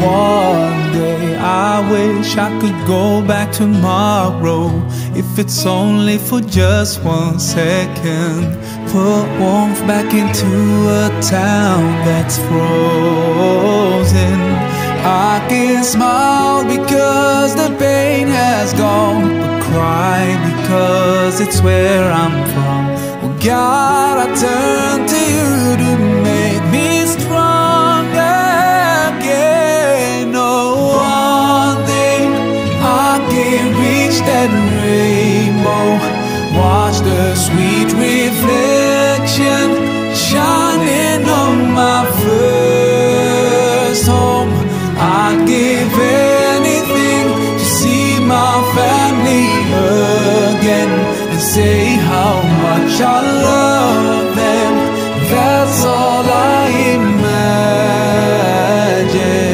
One day I wish I could go back tomorrow, if it's only for just 1 second. Put warmth back into a town that's frozen. I can smile because the pain has gone, but cry because it's where I'm from. Oh God, I turn to you to make me strong again. Oh, one day I can reach that rainbow, watch the sweet reflection shining on my first home. I'd give